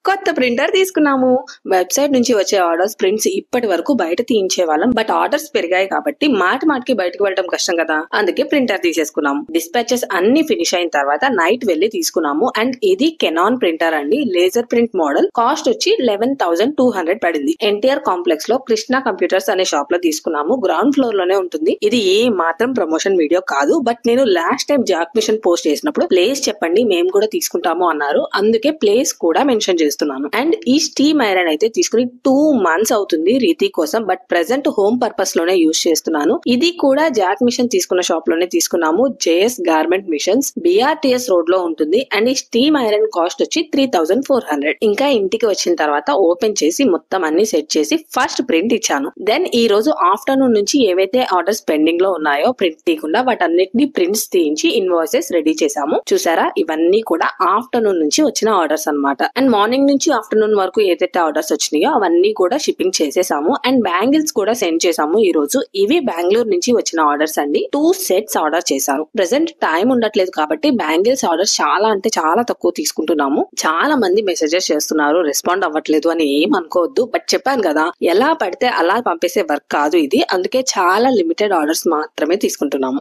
కొత్త ప్రింటర్ తీసుకున్నాము. వెబ్సైట్ నుంచి వచ్చే ఆర్డర్స్ ప్రింట్స్ ఇప్పటి వరకు బయట తీయించే వాళ్ళం. బట్ ఆర్డర్స్ పెరిగాయి కాబట్టి మాటికి బయటకు వెళ్ళడం కష్టం కదా, అందుకే ప్రింటర్ తీసేసుకున్నాము. డిస్పాచెస్ అన్ని ఫినిష్ అయిన తర్వాత నైట్ వెళ్లి తీసుకున్నాము. అండ్ ఇది కెనాన్ ప్రింటర్ అండి, లేజర్ ప్రింట్ మోడల్. కాస్ట్ వచ్చి 11,200 పడింది. ఎన్టీఆర్ కాంప్లెక్స్ లో కృష్ణ కంప్యూటర్స్ అనే షాప్ లో తీసుకున్నాము. గ్రౌండ్ ఫ్లోర్ లోనే ఉంటుంది. ఇది ఏ మాత్రం ప్రమోషన్ వీడియో కాదు. బట్ నేను last time Jack machine post చేసినప్పుడు ప్లేస్ చెప్పండి మేము కూడా తీసుకుంటాము అన్నారు. అందుకే ప్లేస్ కూడా మెన్షన్ చేస్తున్నాను. అండ్ ఈ స్టీమ్ ఐరన్ అయితే తీసుకుని 2 months అవుతుంది రీతి కోసం. బట్ ప్రెసెంట్ హోమ్ పర్పస్ లోనే యూజ్ చేస్తున్నాను. ఇది కూడా జాక్ మిషన్ తీసుకున్న షాప్ లోనే తీసుకున్నాము. JS garment machines, BRTS road లో ఉంటుంది. అండ్ ఈ స్టీమ్ ఐరన్ కాస్ట్ వచ్చి 3,400. ఇంకా ఇంటికి వచ్చిన తర్వాత ఓపెన్ చేసి మొత్తం అన్ని సెట్ చేసి ఫస్ట్ ప్రింట్ ఇచ్చాను. దెన్ ఈ రోజు ఆఫ్టర్నూన్ నుంచి ఏవైతే ఆర్డర్స్ పెండింగ్ లో ఉన్నాయో ప్రింట్ తీయకుండా వాటన్నిటిని ప్రింట్స్ తీయించి ఇన్వాయిసెస్ రెడీ చేశాము. చూసారా, ఇవన్నీ కూడా ఆఫ్టర్నూన్ నుంచి వచ్చిన ఆర్డర్స్ అన్నమాట. అండ్ మార్నింగ్ నుంచి ఆఫ్టర్నూన్ వరకు ఏదైతే ఆర్డర్స్ వచ్చినాయో అవన్నీ కూడా షిప్పింగ్ చేసేసాము. అండ్ బ్యాంగిల్స్ కూడా సెండ్ చేసాము ఈ రోజు. ఇవి బెంగళూరు నుంచి వచ్చిన ఆర్డర్స్ అండి. 2 sets ఆర్డర్ చేశాను. ప్రెసెంట్ టైం ఉండట్లేదు కాబట్టి బ్యాంగిల్స్ ఆర్డర్స్ చాలా అంటే చాలా తక్కువ తీసుకుంటున్నాము. చాలా మంది మెసేజెస్ చేస్తున్నారు, రెస్పాండ్ అవ్వట్లేదు అని ఏం అనుకోవద్దు. బట్ చెప్పాను కదా, ఎలా పడితే అలా పంపేసే వర్క్ కాదు ఇది. అందుకే చాలా లిమిటెడ్ ఆర్డర్స్ మాత్రమే తీసుకుంటున్నాము.